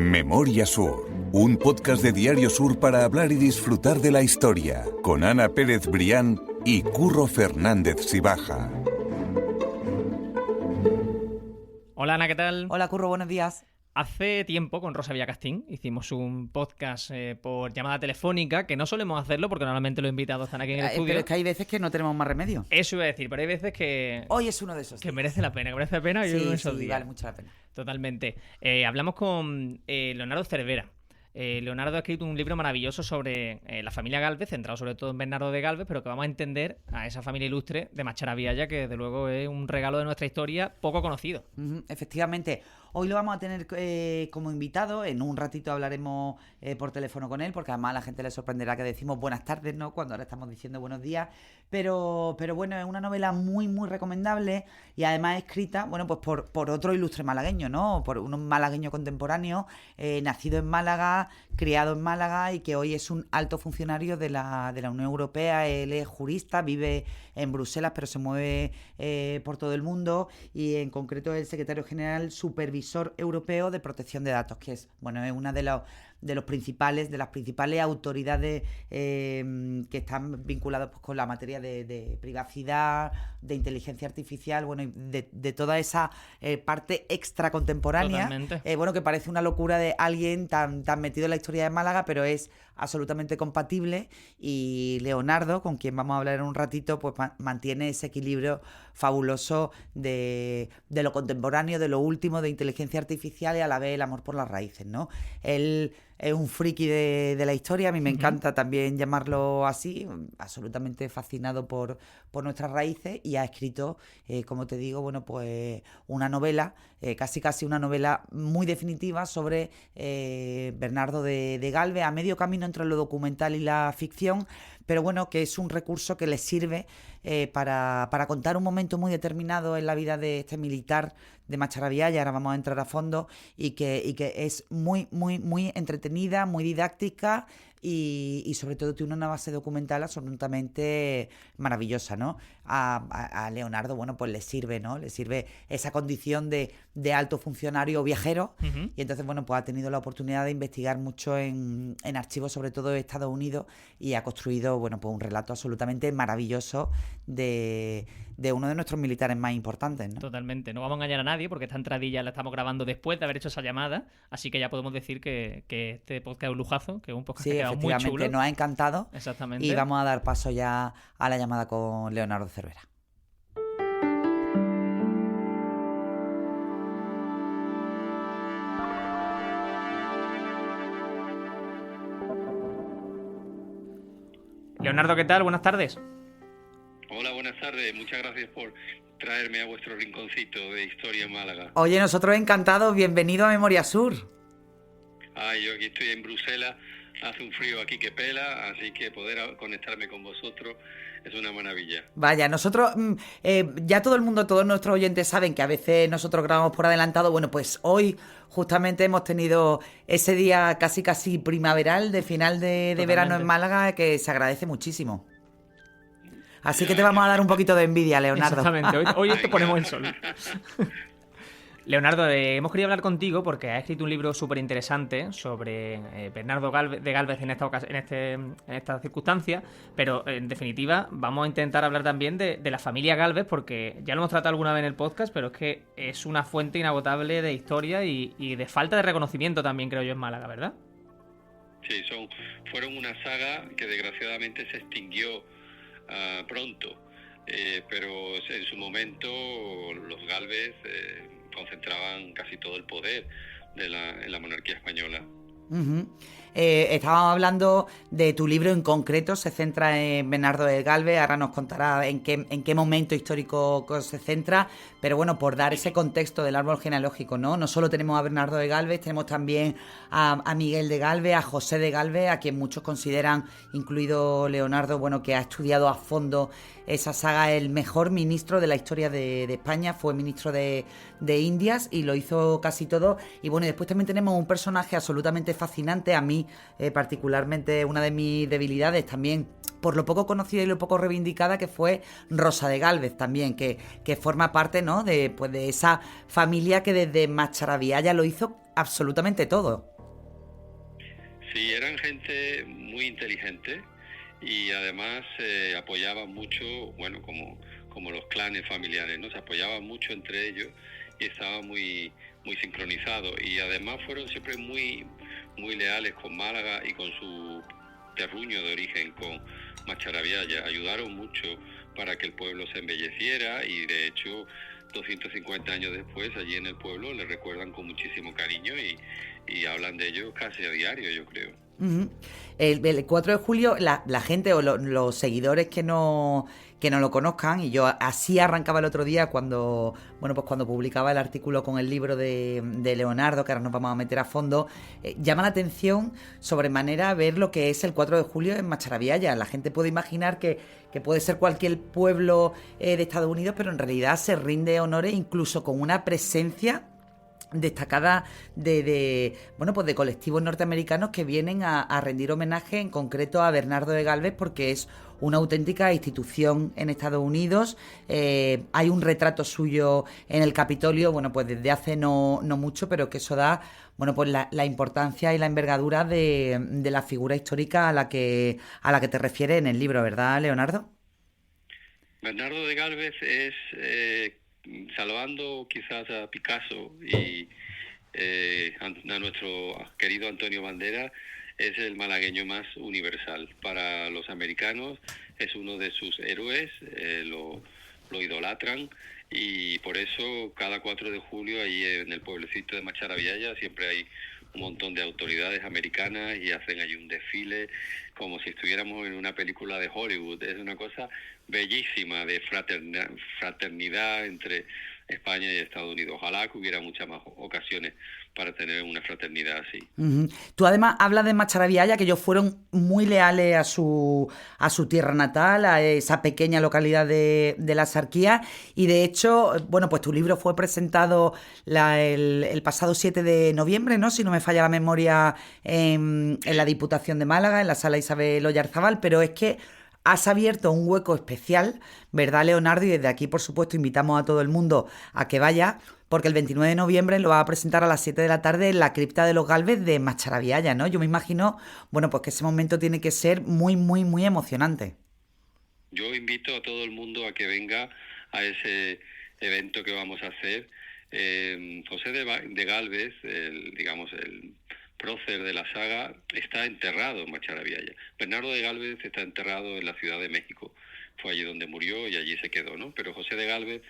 Memoria Sur, un podcast de Diario Sur para hablar y disfrutar de la historia, con Ana Pérez Brián y Curro Fernández Sibaja. Hola Ana, ¿qué tal? Hola Curro, buenos días. Hace tiempo con Rosa Villacastín hicimos un podcast por llamada telefónica, que no solemos hacerlo porque normalmente los invitados están aquí en el estudio. Pero es que hay veces que no tenemos más remedio. Eso iba a decir, pero hay veces que... Hoy es uno de esos que días. merece la pena y uno de esos días. Vale mucho la pena. Totalmente. Hablamos con Leonardo Cervera. Leonardo ha escrito un libro maravilloso sobre la familia Gálvez, centrado sobre todo en Bernardo de Gálvez, pero que vamos a entender a esa familia ilustre de Macharabiaya, que desde luego es un regalo de nuestra historia poco conocido. Efectivamente. Hoy lo vamos a tener como invitado. En un ratito hablaremos por teléfono con él, porque además a la gente le sorprenderá que decimos buenas tardes, ¿no? Cuando ahora estamos diciendo buenos días. Pero bueno, es una novela muy, muy recomendable y además escrita, bueno, pues por otro ilustre malagueño, ¿no? Por un malagueño contemporáneo, nacido en Málaga, criado en Málaga y que hoy es un alto funcionario de la Unión Europea. Él es jurista, vive en Bruselas, pero se mueve por todo el mundo y en concreto es el secretario general supervisor europeo de protección de datos, que es, bueno, es una de las principales autoridades que están vinculadas pues, con la materia de privacidad, de inteligencia artificial, bueno, y de toda esa parte extra contemporánea. Bueno, que parece una locura de alguien tan metido en la historia de Málaga, pero es absolutamente compatible, y Leonardo, con quien vamos a hablar en un ratito, pues mantiene ese equilibrio fabuloso de lo contemporáneo, de lo último, de inteligencia artificial y a la vez el amor por las raíces, ¿no? Él es un friki de la historia, a mí me encanta también llamarlo así, absolutamente fascinado por nuestras raíces, y ha escrito, como te digo, bueno, pues una novela, casi una novela muy definitiva sobre Bernardo de Gálvez, a medio camino entre lo documental y la ficción, pero bueno, que es un recurso que le sirve para contar un momento muy determinado en la vida de este militar de Macharabiaya. Ahora vamos a entrar a fondo, y que es muy, muy, muy entretenida, muy didáctica y sobre todo tiene una base documental absolutamente maravillosa, ¿no? A Leonardo, bueno, pues le sirve, ¿no? Le sirve esa condición de alto funcionario viajero, y entonces, bueno, pues ha tenido la oportunidad de investigar mucho en archivos, sobre todo de Estados Unidos, y ha construido, bueno, pues un relato absolutamente maravilloso de uno de nuestros militares más importantes, ¿no? Totalmente. No vamos a engañar a nadie porque esta entradilla la estamos grabando después de haber hecho esa llamada, así que ya podemos decir que este podcast es un lujazo, que es un podcast que ha quedado muy chulo. Nos ha encantado. Exactamente. Y vamos a dar paso ya a la llamada con Leonardo Cervera. Leonardo, ¿qué tal? Buenas tardes. Hola, buenas tardes. Muchas gracias por traerme a vuestro rinconcito de historia en Málaga. Oye, nosotros encantados. Bienvenido a Memoria Sur. Yo aquí estoy en Bruselas. Hace un frío aquí que pela, así que poder conectarme con vosotros es una maravilla. Vaya, nosotros, ya todo el mundo, todos nuestros oyentes saben que a veces nosotros grabamos por adelantado. Bueno, pues hoy justamente hemos tenido ese día casi primaveral de final de verano en Málaga, que se agradece muchísimo. Así que te vamos a dar un poquito de envidia, Leonardo. Exactamente, hoy te ponemos el sol. Leonardo, hemos querido hablar contigo porque has escrito un libro súper interesante sobre Bernardo de Gálvez en esta circunstancia, pero en definitiva vamos a intentar hablar también de la familia Gálvez, porque ya lo hemos tratado alguna vez en el podcast, pero es que es una fuente inagotable de historia y de falta de reconocimiento también, creo yo, en Málaga, ¿verdad? Sí, fueron una saga que desgraciadamente se extinguió pronto, pero en su momento los Gálvez concentraban casi todo el poder en la monarquía española. Estábamos hablando de tu libro en concreto, se centra en Bernardo de Gálvez, ahora nos contará en qué momento histórico se centra, pero bueno, por dar ese contexto del árbol genealógico, ¿no? No solo tenemos a Bernardo de Gálvez, tenemos también a Miguel de Gálvez, a José de Gálvez, a quien muchos consideran, incluido Leonardo, bueno, que ha estudiado a fondo esa saga, el mejor ministro de la historia de España, fue ministro de Indias y lo hizo casi todo. Y bueno, y después también tenemos un personaje absolutamente fascinante, a mí particularmente una de mis debilidades también, por lo poco conocida y lo poco reivindicada, que fue Rosa de Gálvez también, que forma parte, ¿no?, de esa familia que desde Macharabiaya lo hizo absolutamente todo. Sí, eran gente muy inteligente y además apoyaban mucho, bueno, como los clanes familiares, ¿no? Se apoyaban mucho entre ellos y estaban muy sincronizados, y además fueron siempre muy leales con Málaga y con su terruño de origen, con Macharabiaya. Ayudaron mucho para que el pueblo se embelleciera, y de hecho 250 años después allí en el pueblo le recuerdan con muchísimo cariño y hablan de ellos casi a diario, yo creo. Uh-huh. El 4 de julio, la gente o los seguidores que no lo conozcan, y yo así arrancaba el otro día cuando publicaba el artículo con el libro de Leonardo, que ahora nos vamos a meter a fondo, llama la atención sobremanera ver lo que es el 4 de julio en Macharabiaya. La gente puede imaginar que puede ser cualquier pueblo de Estados Unidos, pero en realidad se rinde honores incluso con una presencia destacada de colectivos norteamericanos que vienen a rendir homenaje en concreto a Bernardo de Gálvez, porque es una auténtica institución en Estados Unidos. Hay un retrato suyo en el Capitolio, pues desde hace no mucho, pero que eso da la importancia y la envergadura de la figura histórica a la que te refieres en el libro, ¿verdad, Leonardo? Bernardo de Gálvez es, salvando quizás a Picasso y a nuestro querido Antonio Banderas, es el malagueño más universal. Para los americanos es uno de sus héroes, lo idolatran, y por eso cada 4 de julio ahí en el pueblecito de Macharabiaya siempre hay un montón de autoridades americanas y hacen allí un desfile como si estuviéramos en una película de Hollywood. Es una cosa bellísima de fraternidad entre España y Estados Unidos. Ojalá que hubiera muchas más ocasiones para tener una fraternidad así. Uh-huh. Tú además hablas de Macharabiaya, que ellos fueron muy leales a su tierra natal, a esa pequeña localidad de la Sarquía, y de hecho, pues tu libro fue presentado el pasado 7 de noviembre, ¿no? Si no me falla la memoria, en la Diputación de Málaga, en la Sala Isabel Oyarzabal, pero es que has abierto un hueco especial, ¿verdad, Leonardo? Y desde aquí, por supuesto, invitamos a todo el mundo a que vaya, porque el 29 de noviembre lo va a presentar a las 7 de la tarde en la cripta de los Gálvez de Macharabiaya, ¿no? Yo me imagino, pues que ese momento tiene que ser muy, muy, muy emocionante. Yo invito a todo el mundo a que venga a ese evento que vamos a hacer. José de Gálvez, el prócer de la saga, está enterrado en Macharabiaya. Bernardo de Gálvez está enterrado en la Ciudad de México. Fue allí donde murió y allí se quedó, ¿no? Pero José de Gálvez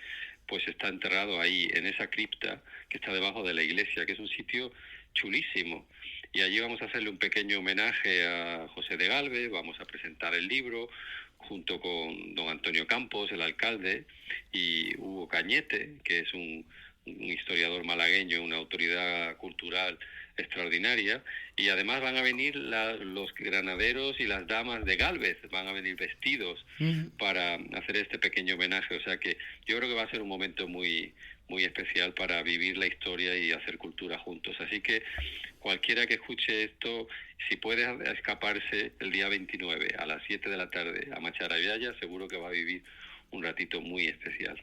pues está enterrado ahí, en esa cripta que está debajo de la iglesia, que es un sitio chulísimo. Y allí vamos a hacerle un pequeño homenaje a José de Gálvez, vamos a presentar el libro junto con don Antonio Campos, el alcalde, y Hugo Cañete, que es un historiador malagueño, una autoridad cultural extraordinaria, y además van a venir los granaderos y las damas de Gálvez, van a venir vestidos para hacer este pequeño homenaje. O sea que yo creo que va a ser un momento muy, muy especial para vivir la historia y hacer cultura juntos. Así que cualquiera que escuche esto, si puede escaparse el día 29 a las 7 de la tarde a Macharabiaya, seguro que va a vivir un ratito muy especial.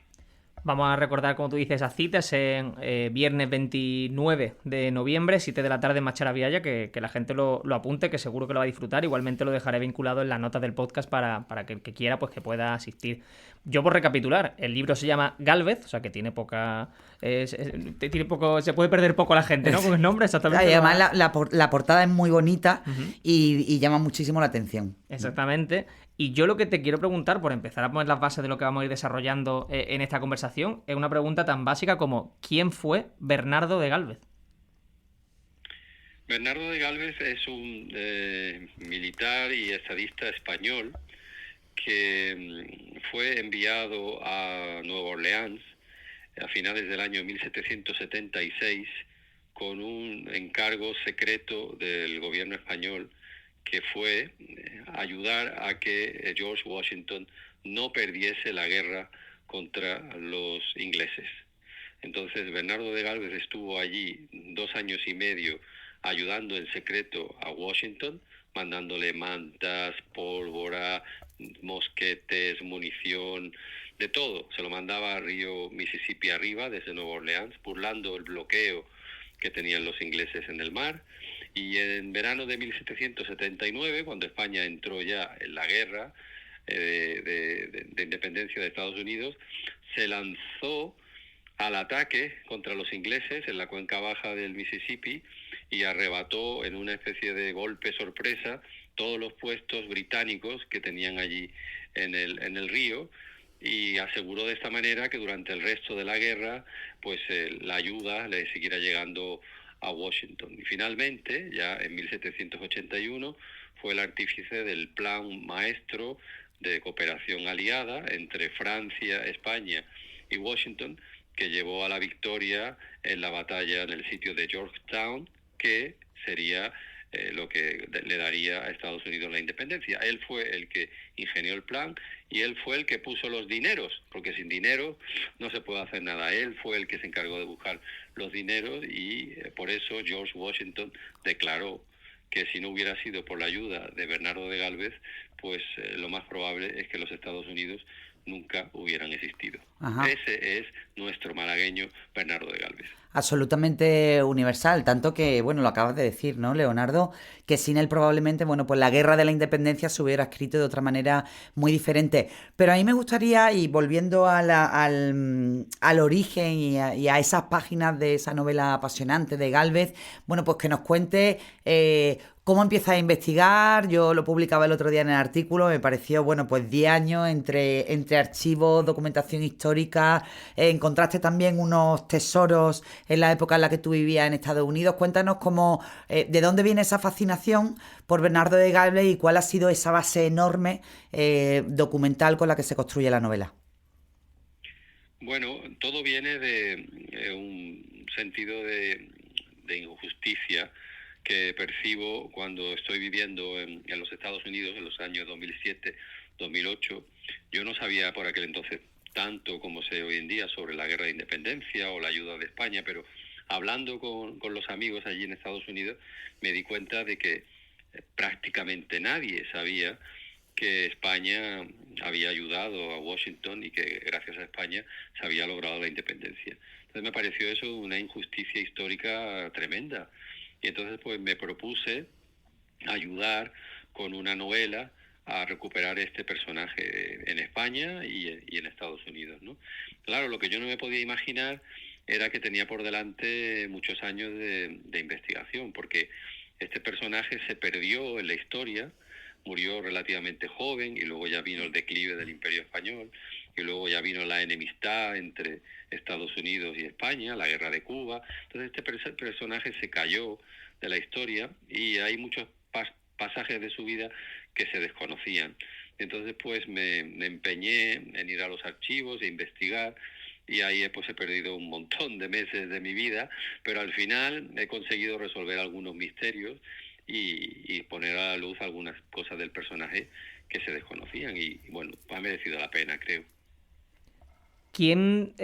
Vamos a recordar, como tú dices, esas citas en viernes 29 de noviembre, 7 de la tarde en Macharabiaya, que la gente lo apunte, que seguro que lo va a disfrutar. Igualmente lo dejaré vinculado en las notas del podcast para que el que quiera, pues que pueda asistir. Yo, por recapitular, el libro se llama Gálvez, o sea que tiene poca... tiene poco, se puede perder poco la gente, ¿no? Con el nombre, exactamente. Y además la portada es muy bonita, uh-huh, y llama muchísimo la atención. Exactamente. Y yo lo que te quiero preguntar, por empezar a poner las bases de lo que vamos a ir desarrollando en esta conversación, es una pregunta tan básica como ¿quién fue Bernardo de Gálvez? Bernardo de Gálvez es un militar y estadista español que fue enviado a Nueva Orleans a finales del año 1776 con un encargo secreto del gobierno español, que fue ayudar a que George Washington no perdiese la guerra contra los ingleses. Entonces Bernardo de Gálvez estuvo allí 2 años y medio ayudando en secreto a Washington, mandándole mantas, pólvora, mosquetes, munición, de todo. Se lo mandaba a río Mississippi arriba, desde Nueva Orleans, burlando el bloqueo que tenían los ingleses en el mar. Y en verano de 1779, cuando España entró ya en la guerra de independencia de Estados Unidos, se lanzó al ataque contra los ingleses en la cuenca baja del Mississippi y arrebató en una especie de golpe sorpresa todos los puestos británicos que tenían allí en el río, y aseguró de esta manera que durante el resto de la guerra pues la ayuda le siguiera llegando a Washington. Y finalmente, ya en 1781, fue el artífice del plan maestro de cooperación aliada entre Francia, España y Washington, que llevó a la victoria en la batalla en el sitio de Yorktown, que sería lo que le daría a Estados Unidos la independencia. Él fue el que ingenió el plan y él fue el que puso los dineros, porque sin dinero no se puede hacer nada. Él fue el que se encargó de buscar los dineros y por eso George Washington declaró que si no hubiera sido por la ayuda de Bernardo de Gálvez, pues lo más probable es que los Estados Unidos nunca hubieran existido. Ajá. Ese es nuestro malagueño Bernardo de Gálvez. Absolutamente universal, tanto que, bueno, lo acabas de decir, ¿no, Leonardo? Que sin él probablemente, bueno, pues la guerra de la independencia se hubiera escrito de otra manera muy diferente. Pero a mí me gustaría, y volviendo al origen y a esas páginas de esa novela apasionante de Gálvez, bueno, pues que nos cuente cómo empieza a investigar. Yo lo publicaba el otro día en el artículo, me pareció, bueno, pues 10 años entre archivos, documentación histórica, encontraste también unos tesoros en la época en la que tú vivías en Estados Unidos. Cuéntanos cómo, de dónde viene esa fascinación por Bernardo de Gálvez y cuál ha sido esa base enorme documental con la que se construye la novela. Bueno, todo viene de un sentido de injusticia que percibo cuando estoy viviendo en los Estados Unidos en los años 2007, 2008. Yo no sabía por aquel entonces tanto como sé hoy en día sobre la guerra de independencia o la ayuda de España, pero hablando con los amigos allí en Estados Unidos me di cuenta de que prácticamente nadie sabía que España había ayudado a Washington y que gracias a España se había logrado la independencia. Entonces me pareció eso una injusticia histórica tremenda. Y entonces pues me propuse ayudar con una novela a recuperar este personaje en España y en Estados Unidos, ¿no? Claro, lo que yo no me podía imaginar era que tenía por delante muchos años de investigación, porque este personaje se perdió en la historia, murió relativamente joven y luego ya vino el declive del Imperio Español y luego ya vino la enemistad entre Estados Unidos y España, la guerra de Cuba. Entonces este personaje se cayó de la historia y hay muchos pasajes de su vida que se desconocían. Entonces pues me empeñé en ir a los archivos e investigar, y ahí pues he perdido un montón de meses de mi vida, pero al final he conseguido resolver algunos misterios y poner a la luz algunas cosas del personaje que se desconocían, y bueno, ha merecido la pena, creo. ¿Quién,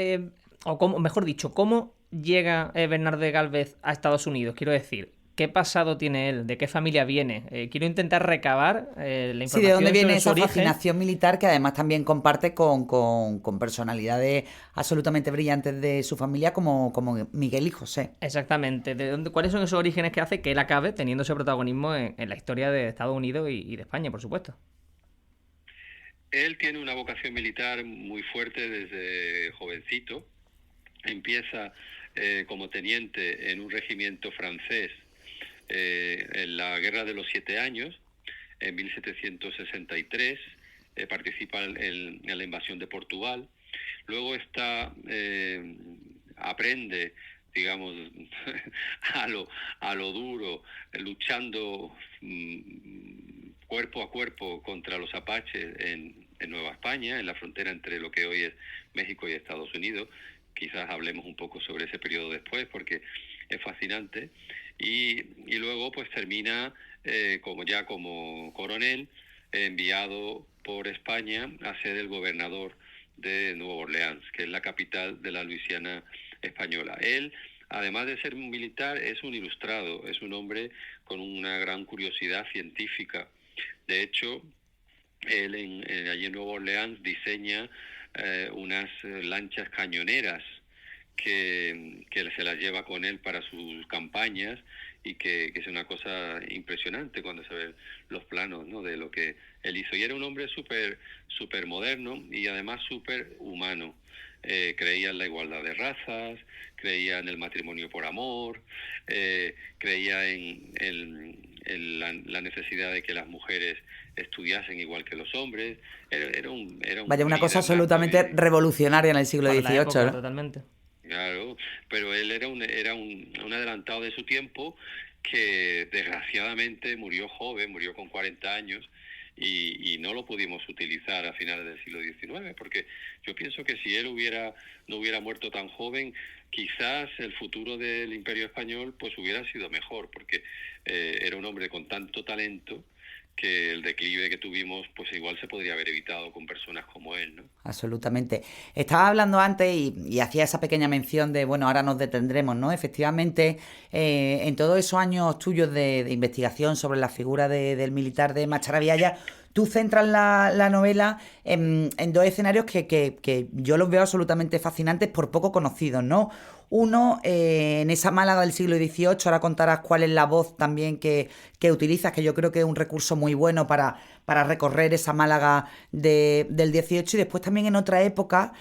o cómo, mejor dicho, cómo llega Bernardo de Gálvez a Estados Unidos? Quiero decir, ¿qué pasado tiene él? ¿De qué familia viene? Quiero intentar recabar la información. Sí, ¿de dónde viene esa origen. fascinación militar que además también comparte con personalidades absolutamente brillantes de su familia como Miguel y José? Exactamente. ¿Cuáles son esos orígenes que hace que él acabe teniendo ese protagonismo en la historia de Estados Unidos y de España, por supuesto? Él tiene una vocación militar muy fuerte desde jovencito. Empieza como teniente en un regimiento francés en la Guerra de los 7 Años, en 1763, participa en la invasión de Portugal. Luego aprende, digamos, a lo duro, luchando cuerpo a cuerpo contra los apaches en Nueva España, en la frontera entre lo que hoy es México y Estados Unidos. Quizás hablemos un poco sobre ese periodo después, porque es fascinante. Y luego pues termina como coronel, enviado por España a ser el gobernador de Nueva Orleans, que es la capital de la Luisiana española. Él, además de ser un militar, es un ilustrado, es un hombre con una gran curiosidad científica. De hecho, él allí en Nueva Orleans diseña unas lanchas cañoneras que se las lleva con él para sus campañas y que es una cosa impresionante cuando se ven los planos, ¿no?, de lo que él hizo. Y era un hombre súper moderno y además súper humano. Creía en la igualdad de razas, creía en el matrimonio por amor, creía en la necesidad de que las mujeres estudiasen igual que los hombres. Era un Vaya, una cosa líder nato absolutamente revolucionaria en el siglo Para la XVIII, época, ¿no? totalmente. Claro, pero él era un adelantado de su tiempo que desgraciadamente murió joven, murió con 40 años y no lo pudimos utilizar a finales del siglo XIX, porque yo pienso que si él no hubiera muerto tan joven, quizás el futuro del Imperio Español pues hubiera sido mejor, porque era un hombre con tanto talento que el declive que tuvimos pues igual se podría haber evitado con personas como él, ¿no? Absolutamente. Estaba hablando antes y hacía esa pequeña mención de, bueno, ahora nos detendremos, ¿no? Efectivamente, en todos esos años tuyos de investigación sobre la figura del militar de Macharabiaya, tú centras la novela en dos escenarios que yo los veo absolutamente fascinantes por poco conocidos, ¿no? Uno, en esa Málaga del siglo XVIII, ahora contarás cuál es la voz también que utilizas, que yo creo que es un recurso muy bueno para recorrer esa Málaga del XVIII, y después también en otra época,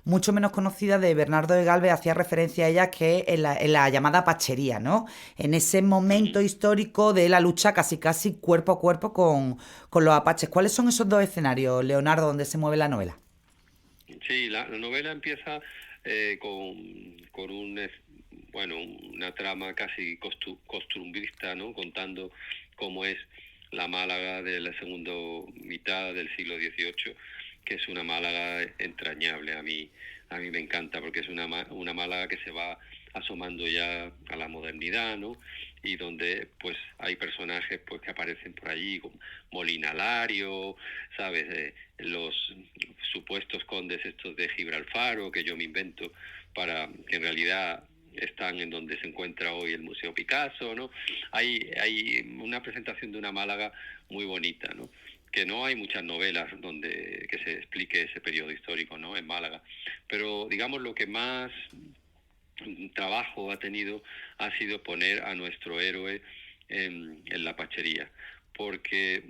mucho menos conocida, de Bernardo de Galvez, hacía referencia a ella, que es en la llamada Pachería, ¿no? En ese momento histórico de la lucha casi cuerpo a cuerpo con los apaches. ¿Cuáles son esos dos escenarios, Leonardo, donde se mueve la novela? Sí, la novela empieza con una trama casi costumbrista, ¿no?, contando cómo es la Málaga de la segunda mitad del siglo XVIII, que es una Málaga entrañable. A mí me encanta, porque es una Málaga que se va asomando ya a la modernidad, ¿no?, y donde pues hay personajes pues que aparecen por allí, como Molina Lario, ¿sabes? Los supuestos condes estos de Gibralfaro, que yo me invento, para que en realidad están en donde se encuentra hoy el Museo Picasso, ¿no? Hay una presentación de una Málaga muy bonita, ¿no?, que no hay muchas novelas donde que se explique ese periodo histórico, ¿no?, en Málaga. Pero digamos lo que más trabajo ha tenido ha sido poner a nuestro héroe en la Pachería, porque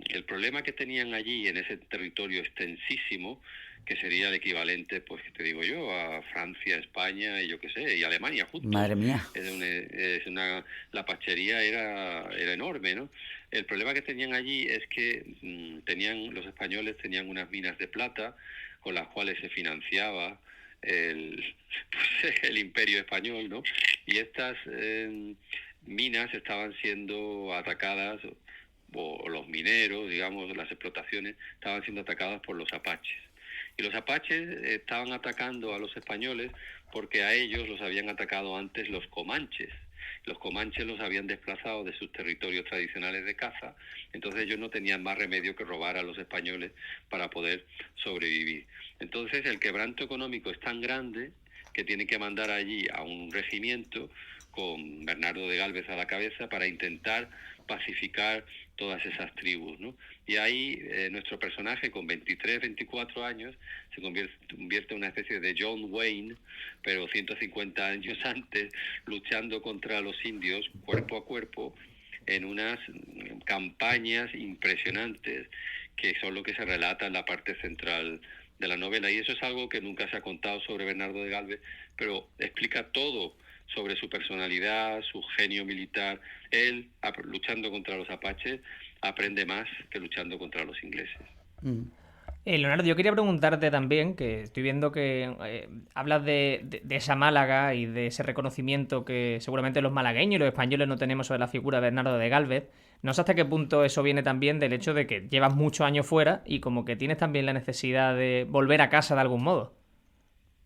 el problema que tenían allí en ese territorio extensísimo, que sería el equivalente, pues que te digo yo, a Francia, España y yo qué sé, y Alemania juntos. Madre mía. La Pachería era enorme, ¿no? El problema que tenían allí es que los españoles tenían unas minas de plata con las cuales se financiaba el Imperio Español, ¿no? Y estas minas estaban siendo atacadas, o los mineros, digamos, las explotaciones, estaban siendo atacadas por los apaches. Y los apaches estaban atacando a los españoles porque a ellos los habían atacado antes los comanches. Los comanches los habían desplazado de sus territorios tradicionales de caza, entonces ellos no tenían más remedio que robar a los españoles para poder sobrevivir. Entonces el quebranto económico es tan grande que tienen que mandar allí a un regimiento con Bernardo de Galvez a la cabeza para intentar pacificar todas esas tribus, ¿no? Y ahí nuestro personaje, con 23, 24 años, se convierte en una especie de John Wayne, pero 150 años antes, luchando contra los indios cuerpo a cuerpo en unas campañas impresionantes que son lo que se relata en la parte central de la novela. Y eso es algo que nunca se ha contado sobre Bernardo de Galvez, pero explica todo sobre su personalidad, su genio militar. Él, luchando contra los apaches, aprende más que luchando contra los ingleses. Leonardo, yo quería preguntarte también, que estoy viendo que hablas de esa Málaga y de ese reconocimiento que seguramente los malagueños y los españoles no tenemos sobre la figura de Bernardo de Galvez. No sé hasta qué punto eso viene también del hecho de que llevas muchos años fuera y como que tienes también la necesidad de volver a casa de algún modo.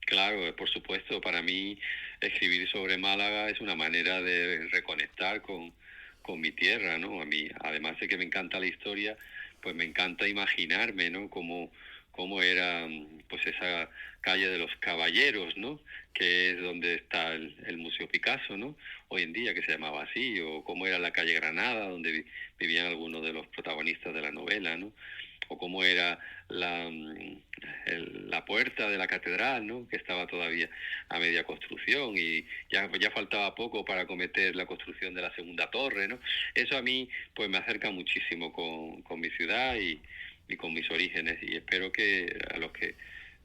Claro, por supuesto. Para mí escribir sobre Málaga es una manera de reconectar con mi tierra, ¿no? A mí, además de que me encanta la historia, pues me encanta imaginarme, ¿no?, cómo era pues esa calle de los Caballeros, ¿no?, que es donde está el Museo Picasso, ¿no?, hoy en día, que se llamaba así, o cómo era la calle Granada, donde vivían algunos de los protagonistas de la novela, ¿no? o cómo era la puerta de la catedral, ¿no? Que estaba todavía a media construcción y ya faltaba poco para acometer la construcción de la segunda torre, ¿no? Eso a mí pues me acerca muchísimo con mi ciudad y con mis orígenes, y espero que a los que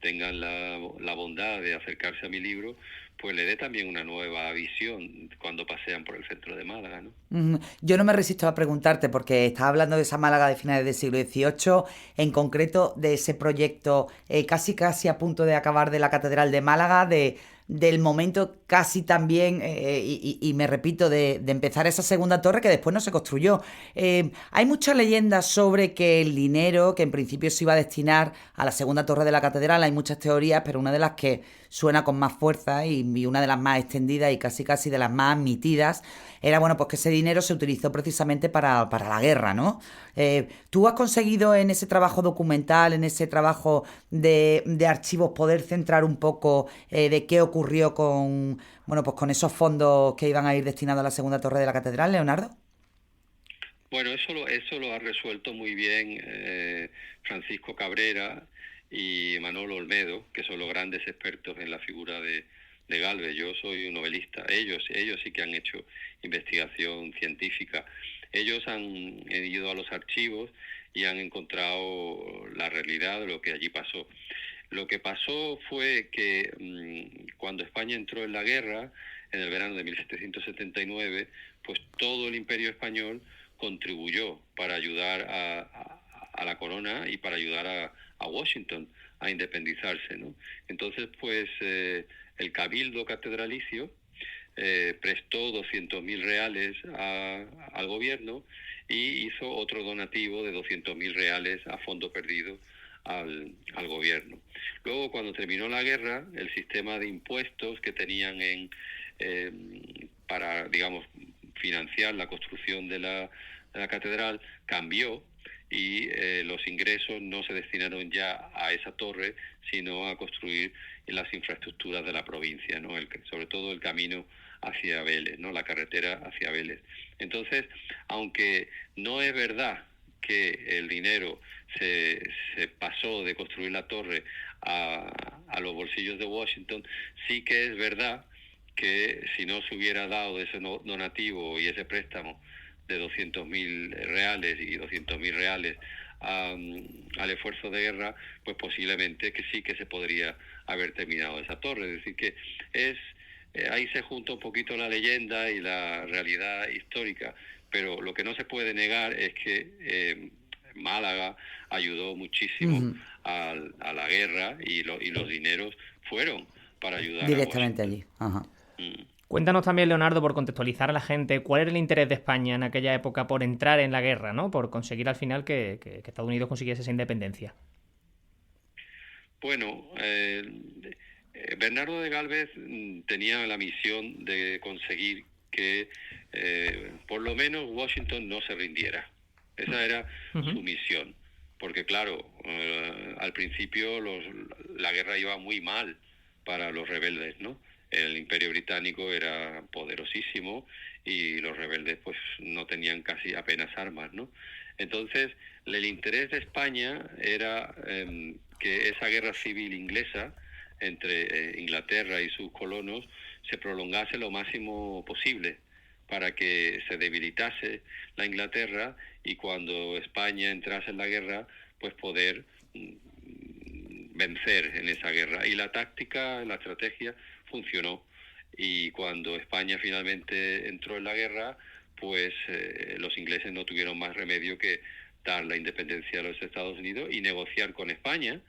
tengan la bondad de acercarse a mi libro, pues le dé también una nueva visión cuando pasean por el centro de Málaga, ¿no? Yo no me resisto a preguntarte, porque estás hablando de esa Málaga de finales del siglo XVIII, en concreto de ese proyecto casi a punto de acabar de la Catedral de Málaga, del momento casi también, y me repito, de empezar esa segunda torre que después no se construyó. Hay muchas leyendas sobre que el dinero que en principio se iba a destinar a la segunda torre de la catedral, hay muchas teorías, pero una de las que suena con más fuerza y una de las más extendidas y casi de las más admitidas era, bueno, pues que ese dinero se utilizó precisamente para la guerra, ¿no? ¿Tú has conseguido en ese trabajo documental, en ese trabajo de archivos, poder centrar un poco de qué ocurrió con, bueno, pues con esos fondos que iban a ir destinados a la segunda torre de la catedral, Leonardo? Bueno, eso lo ha resuelto muy bien Francisco Cabrera y Manolo Olmedo, que son los grandes expertos en la figura de Gálvez. Yo soy un novelista. Ellos sí que han hecho investigación científica. Ellos han ido a los archivos y han encontrado la realidad de lo que allí pasó. Lo que pasó fue que cuando España entró en la guerra, en el verano de 1779, pues todo el Imperio Español contribuyó para ayudar a la corona y para ayudar a Washington a independizarse, ¿no? Entonces, pues el Cabildo Catedralicio prestó 200.000 reales al gobierno y hizo otro donativo de 200.000 reales a fondo perdido al gobierno. Luego, cuando terminó la guerra, el sistema de impuestos que tenían para, digamos, financiar la construcción de la catedral cambió y los ingresos no se destinaron ya a esa torre, sino a construir las infraestructuras de la provincia, ¿no? Sobre todo el camino hacia Vélez, ¿no? La carretera hacia Vélez. Entonces, aunque no es verdad que el dinero se pasó de construir la torre a los bolsillos de Washington, sí que es verdad que si no se hubiera dado ese donativo y ese préstamo de 200.000 reales y 200.000 reales al esfuerzo de guerra, pues posiblemente que sí que se podría haber terminado esa torre. Es decir, que ahí se junta un poquito la leyenda y la realidad histórica, pero lo que no se puede negar es que Málaga ayudó muchísimo a la guerra y los dineros fueron para ayudar directamente a Washington. Allí. Ajá. Cuéntanos también, Leonardo, por contextualizar a la gente, cuál era el interés de España en aquella época por entrar en la guerra, ¿no? Por conseguir al final que Estados Unidos consiguiese esa independencia. Bueno, Bernardo de Gálvez tenía la misión de conseguir que por lo menos Washington no se rindiera. Esa era su misión, porque claro, al principio la guerra iba muy mal para los rebeldes, ¿no? El Imperio Británico era poderosísimo y los rebeldes pues no tenían casi apenas armas, ¿no? Entonces, el interés de España era que esa guerra civil inglesa entre Inglaterra y sus colonos se prolongase lo máximo posible para que se debilitase la Inglaterra y cuando España entrase en la guerra, pues poder vencer en esa guerra. Y la táctica, la estrategia funcionó. Y cuando España finalmente entró en la guerra, pues los ingleses no tuvieron más remedio que dar la independencia a los Estados Unidos y negociar con España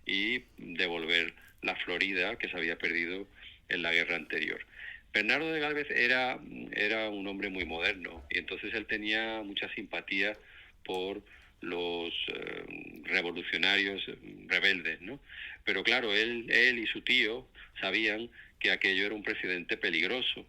y devolver la Florida que se había perdido en la guerra anterior. Bernardo de Gálvez era un hombre muy moderno y entonces él tenía mucha simpatía por los revolucionarios rebeldes, ¿no? Pero claro, él y su tío sabían que aquello era un precedente peligroso,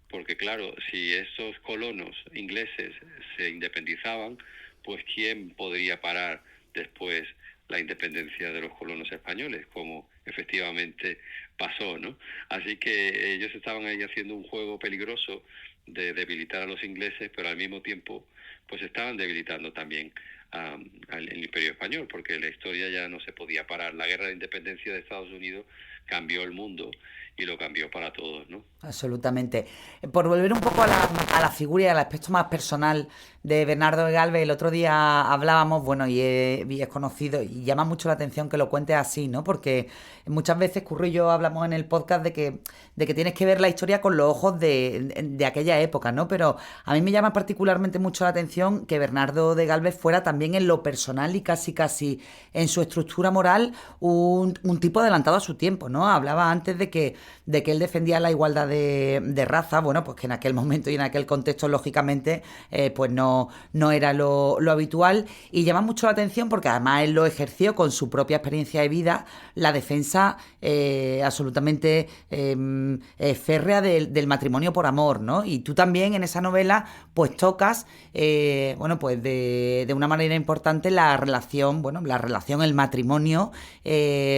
porque claro, si esos colonos ingleses se independizaban, pues ¿quién podría parar después la independencia de los colonos españoles, como efectivamente pasó, ¿no? Así que ellos estaban ahí haciendo un juego peligroso de debilitar a los ingleses, pero al mismo tiempo pues estaban debilitando también al Imperio Español, porque la historia ya no se podía parar. La guerra de independencia de Estados Unidos cambió el mundo y lo cambió para todos, ¿no? Absolutamente. Por volver un poco a la figura y al aspecto más personal de Bernardo de Galvez, el otro día hablábamos, bueno, y es conocido, y llama mucho la atención que lo cuentes así, ¿no? Porque muchas veces Curro y yo hablamos en el podcast de que tienes que ver la historia con los ojos de aquella época, ¿no? Pero a mí me llama particularmente mucho la atención que Bernardo de Galvez fuera también en lo personal y casi en su estructura moral un tipo adelantado a su tiempo, ¿no? Hablaba antes de que él defendía la igualdad de raza, bueno, pues que en aquel momento y en aquel contexto, lógicamente, pues no era lo habitual, y llama mucho la atención porque además él lo ejerció con su propia experiencia de vida, la defensa absolutamente férrea del matrimonio por amor, ¿no? Y tú también en esa novela pues tocas, bueno, pues de una manera importante la relación, el matrimonio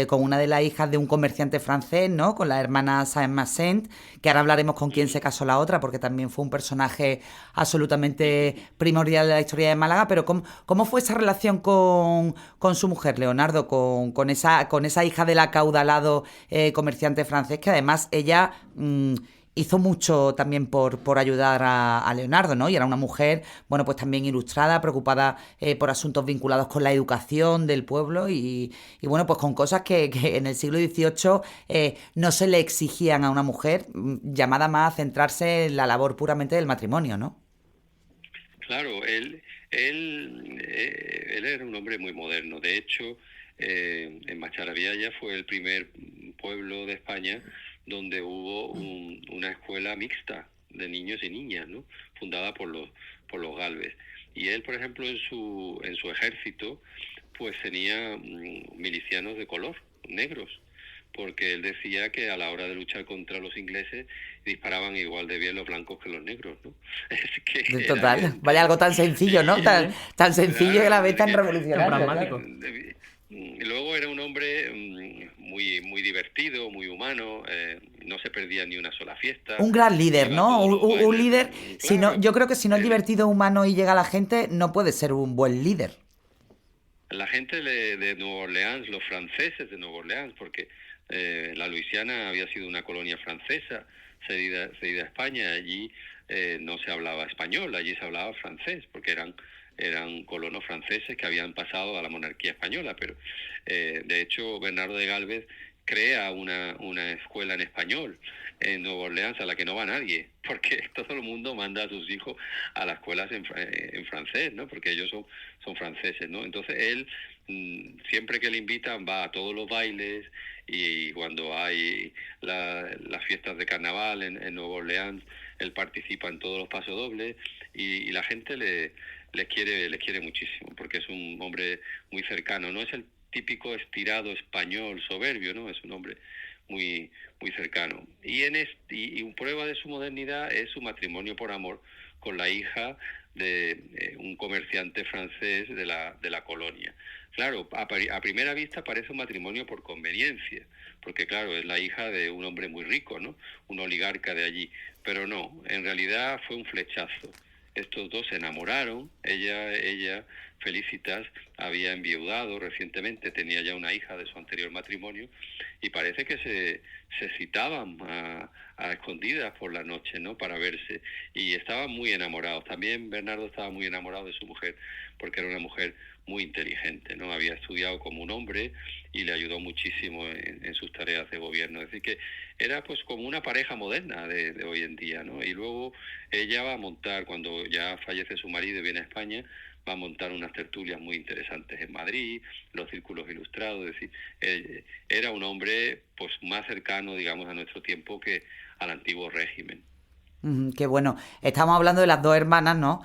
con una de las hijas de un comerciante francés, ¿no? Con la hermana Saint-Massent, que ahora hablaremos con quién se casó la otra, porque también fue un personaje absolutamente primordial de la historia de Málaga. Pero ¿cómo fue esa relación con su mujer, Leonardo, con esa hija del acaudalado comerciante francés, que además ella hizo mucho también por ayudar a Leonardo, ¿no? Y era una mujer, bueno, pues también ilustrada, preocupada por asuntos vinculados con la educación del pueblo y bueno, pues con cosas que en el siglo XVIII no se le exigían a una mujer, llamada más a centrarse en la labor puramente del matrimonio, ¿no? Claro, él era un hombre muy moderno. De hecho, en Macharabiaya fue el primer pueblo de España donde hubo una escuela mixta de niños y niñas, ¿no? Fundada por los Galvez. Y él, por ejemplo, en su ejército, pues tenía milicianos de color, negros, porque él decía que a la hora de luchar contra los ingleses disparaban igual de bien los blancos que los negros, ¿no? Es que total, vaya, algo tan sencillo, ¿no? Tan sencillo, claro, que la vez tan revolucionario. Tan pragmático. Luego era un hombre muy, muy divertido, muy humano, no se perdía ni una sola fiesta. Un gran líder, ¿no? Un líder, claro. Si no, yo creo que si no es divertido, humano y llega a la gente, no puede ser un buen líder. La gente de Nueva Orleans, los franceses de Nueva Orleans, porque la Luisiana había sido una colonia francesa cedida a España. Allí no se hablaba español, allí se hablaba francés, porque eran colonos franceses que habían pasado a la monarquía española. Pero de hecho Bernardo de Galvez crea una escuela en español en Nueva Orleans a la que no va nadie, porque todo el mundo manda a sus hijos a las escuelas en francés, ¿no? Porque ellos son franceses, ¿no? Entonces él, siempre que le invitan, va a todos los bailes, y cuando hay las fiestas de carnaval en Nueva Orleans, él participa en todos los pasodobles, y la gente les quiere muchísimo, porque es un hombre muy cercano. No es el típico estirado español soberbio, ¿no? Es un hombre muy, muy cercano. Y prueba de su modernidad es su matrimonio por amor con la hija de un comerciante francés de la colonia. Claro, a primera vista parece un matrimonio por conveniencia, porque claro, es la hija de un hombre muy rico, ¿no? Un oligarca de allí. Pero no, en realidad fue un flechazo. Estos dos se enamoraron. Ella, Felicitas, había enviudado recientemente, tenía ya una hija de su anterior matrimonio, y parece que se citaban a escondidas por la noche, ¿no? Para verse, y estaban muy enamorados. También Bernardo estaba muy enamorado de su mujer, porque era una mujer muy inteligente, ¿no? Había estudiado como un hombre y le ayudó muchísimo en sus tareas de gobierno. Es decir, que era pues como una pareja moderna de hoy en día, ¿no? Y luego ella va a montar, cuando ya fallece su marido y viene a España, va a montar unas tertulias muy interesantes en Madrid, los círculos ilustrados. Es decir, era un hombre pues más cercano, digamos, a nuestro tiempo que al antiguo régimen. Qué bueno. Estamos hablando de las dos hermanas, ¿no?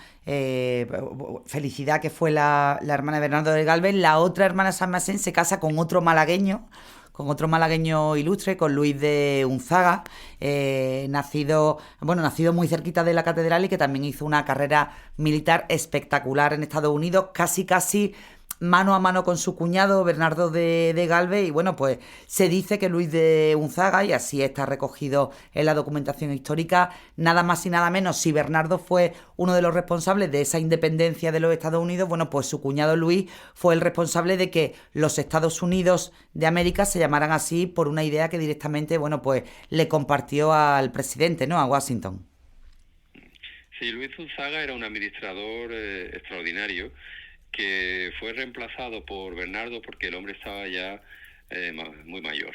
Felicidad, que fue la hermana de Bernardo de Galvez. La otra hermana, Saint-Massent, se casa con otro malagueño ilustre, con Luis de Unzaga, nacido muy cerquita de la catedral, y que también hizo una carrera militar espectacular en Estados Unidos, casi mano a mano con su cuñado Bernardo de Galvez, y bueno, pues se dice que Luis de Unzaga, y así está recogido en la documentación histórica, nada más y nada menos, si Bernardo fue uno de los responsables de esa independencia de los Estados Unidos, bueno, pues su cuñado Luis fue el responsable de que los Estados Unidos de América se llamaran así por una idea que directamente, bueno, pues le compartió al presidente, ¿no?, a Washington. Sí, Luis Unzaga era un administrador extraordinario, que fue reemplazado por Bernardo porque el hombre estaba ya muy mayor.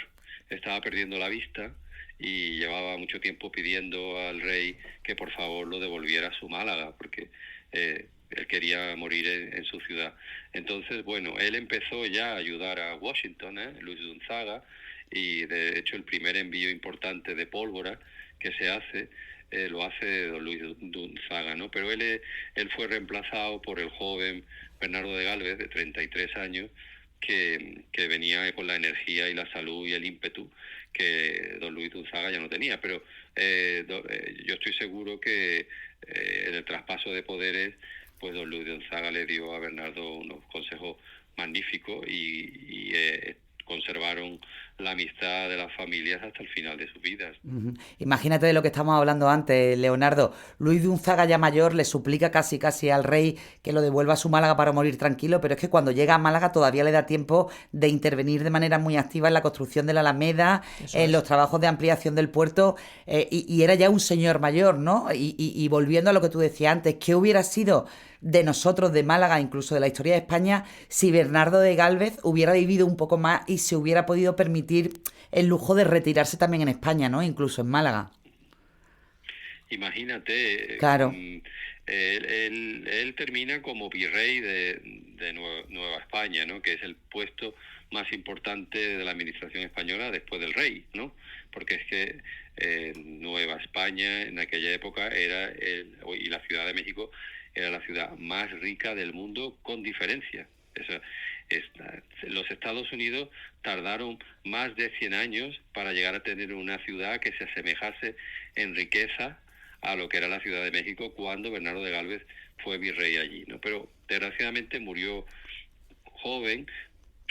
Estaba perdiendo la vista y llevaba mucho tiempo pidiendo al rey que por favor lo devolviera a su Málaga, porque él quería morir en su ciudad. Entonces, bueno, él empezó ya a ayudar a Washington, Luis de Unzaga, y de hecho el primer envío importante de pólvora que se hace lo hace don Luis de Unzaga, ¿no? Pero él fue reemplazado por el joven Bernardo de Galvez, de 33 años, que venía con la energía y la salud y el ímpetu que don Luis de Unzaga ya no tenía. Pero yo estoy seguro que en el traspaso de poderes, pues don Luis de Unzaga le dio a Bernardo unos consejos magníficos y conservaron la amistad de las familias hasta el final de sus vidas. Imagínate de lo que estamos hablando antes, Leonardo. Luis de Unzaga, ya mayor, le suplica casi al rey que lo devuelva a su Málaga para morir tranquilo, pero es que cuando llega a Málaga todavía le da tiempo de intervenir de manera muy activa en la construcción de la Alameda, en los trabajos de ampliación del puerto, y era ya un señor mayor, ¿no? Y volviendo a lo que tú decías antes, ¿qué hubiera sido de nosotros, de Málaga, incluso de la historia de España, si Bernardo de Galvez hubiera vivido un poco más y se hubiera podido permitir el lujo de retirarse también en España, ¿no? Incluso en Málaga? Imagínate, claro. Él termina como virrey de Nueva España, ¿no? Que es el puesto más importante de la administración española después del rey, ¿no? Porque es que Nueva España en aquella época y la Ciudad de México era la ciudad más rica del mundo con diferencia. Los Estados Unidos tardaron más de 100 años para llegar a tener una ciudad que se asemejase en riqueza a lo que era la Ciudad de México cuando Bernardo de Galvez fue virrey allí, ¿no? Pero desgraciadamente murió joven,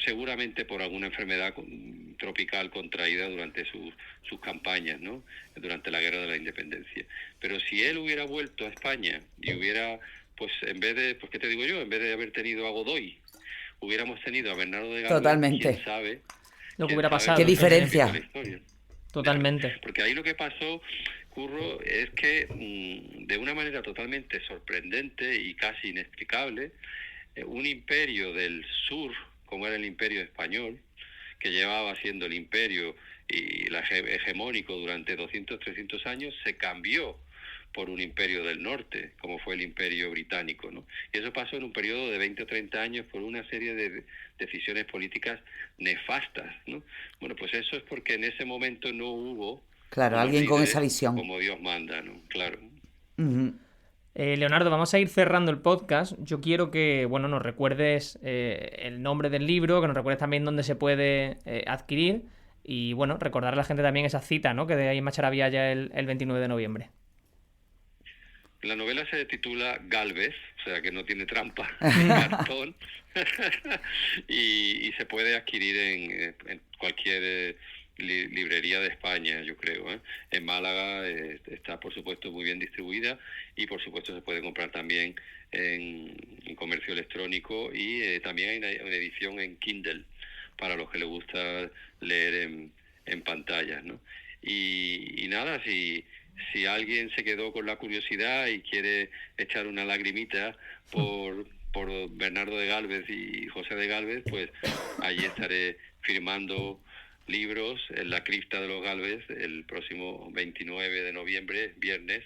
seguramente por alguna enfermedad tropical contraída durante sus campañas, ¿no? Durante la Guerra de la Independencia. Pero si él hubiera vuelto a España y hubiera, pues en vez de, pues qué te digo yo, en vez de haber tenido a Godoy, hubiéramos tenido a Bernardo de Galvez, totalmente. ¿quién sabe lo que hubiera pasado? ¿Qué diferencia? Totalmente. Porque ahí lo que pasó, Curro, es que de una manera totalmente sorprendente y casi inexplicable, un imperio del sur, como era el imperio español, que llevaba siendo el imperio y hegemónico durante 200, 300 años, se cambió por un imperio del norte, como fue el imperio británico, ¿no? Y eso pasó en un periodo de 20 o 30 años por una serie de decisiones políticas nefastas, ¿no? Bueno, pues eso es porque en ese momento no hubo... Claro, alguien con esa visión. Como Dios manda, ¿no? Claro. Leonardo, vamos a ir cerrando el podcast. Yo quiero que, bueno, nos recuerdes el nombre del libro, que nos recuerdes también dónde se puede adquirir y, bueno, recordar a la gente también esa cita, ¿no?, que de ahí en Macharavilla el 29 de noviembre. La novela se titula Galvez, o sea que no tiene trampa, cartón, y se puede adquirir en cualquier librería de España, yo creo, ¿eh? En Málaga está, por supuesto, muy bien distribuida y, por supuesto, se puede comprar también en comercio electrónico y también hay una edición en Kindle para los que les gusta leer en pantallas, ¿no? Y nada, si alguien se quedó con la curiosidad y quiere echar una lagrimita por Bernardo de Galvez y José de Galvez, pues allí estaré firmando libros en la cripta de los Galvez el próximo 29 de noviembre, viernes,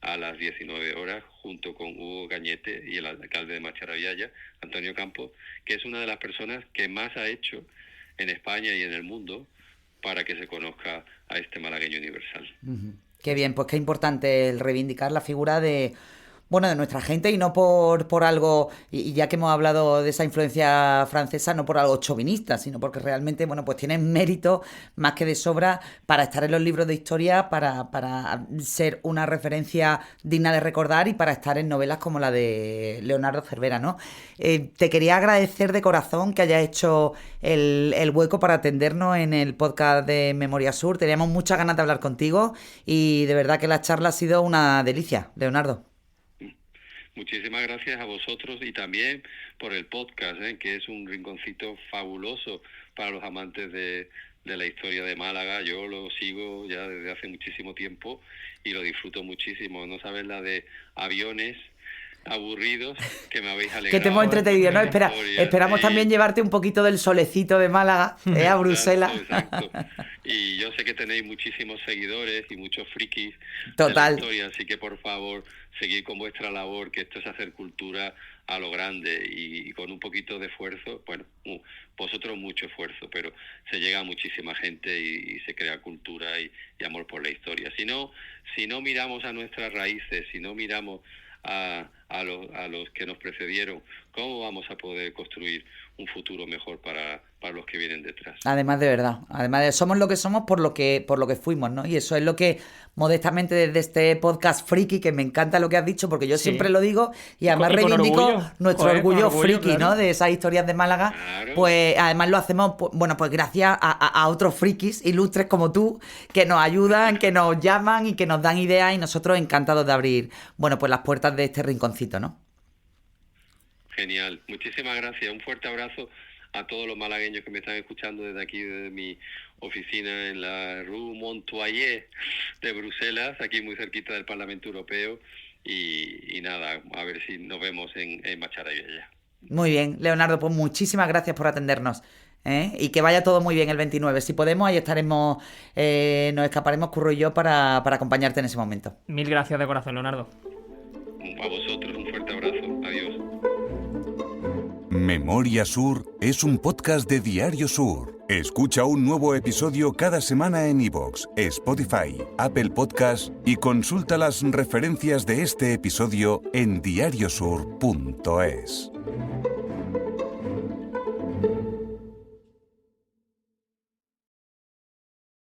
a las 19 horas, junto con Hugo Cañete y el alcalde de Macharavilla, Antonio Campos, que es una de las personas que más ha hecho en España y en el mundo para que se conozca a este malagueño universal. Qué bien, pues qué importante el reivindicar la figura de bueno, de nuestra gente, y no por algo, y ya que hemos hablado de esa influencia francesa, no por algo chauvinista, sino porque realmente, bueno, pues tienen mérito más que de sobra para estar en los libros de historia, para ser una referencia digna de recordar y para estar en novelas como la de Leonardo Cervera, ¿no? Te quería agradecer de corazón que hayas hecho el hueco para atendernos en el podcast de Memoria Sur. Teníamos muchas ganas de hablar contigo y de verdad que la charla ha sido una delicia, Leonardo. Muchísimas gracias a vosotros y también por el podcast, que es un rinconcito fabuloso para los amantes de la historia de Málaga. Yo lo sigo ya desde hace muchísimo tiempo y lo disfruto muchísimo. No sabes la de aviones aburridos que me habéis alegrado. Que te hemos entretenido, ¿no? Esperamos también llevarte un poquito del solecito de Málaga, a Bruselas. Exacto. Y yo sé que tenéis muchísimos seguidores y muchos frikis Total. de la historia, así que por favor, seguid con vuestra labor, que esto es hacer cultura a lo grande y con un poquito de esfuerzo, bueno, vosotros mucho esfuerzo, pero se llega a muchísima gente y se crea cultura y amor por la historia. Si no miramos a nuestras raíces, si no miramos a los que nos precedieron, ¿cómo vamos a poder construir un futuro mejor para los que vienen detrás? Además de verdad, somos lo que somos por lo que fuimos, ¿no? Y eso es lo que modestamente desde este podcast friki, que me encanta lo que has dicho, porque yo siempre lo digo y además reivindico nuestro orgullo friki, claro, ¿no? De esas historias de Málaga. Claro. Pues además lo hacemos, pues gracias a otros frikis ilustres como tú, que nos ayudan, que nos llaman y que nos dan ideas, y nosotros encantados de abrir, bueno, pues las puertas de este rinconcito, ¿no? Genial, muchísimas gracias, un fuerte abrazo a todos los malagueños que me están escuchando desde aquí, desde mi oficina en la Rue Montoyer de Bruselas, aquí muy cerquita del Parlamento Europeo, y nada, a ver si nos vemos en Macharayella. Muy bien, Leonardo, pues muchísimas gracias por atendernos, y que vaya todo muy bien el 29. Si podemos, ahí estaremos, nos escaparemos Curro y yo para acompañarte en ese momento. Mil gracias de corazón, Leonardo. A vosotros, un fuerte abrazo, adiós. Memoria Sur es un podcast de Diario Sur. Escucha un nuevo episodio cada semana en iVoox, Spotify, Apple Podcasts y consulta las referencias de este episodio en diariosur.es.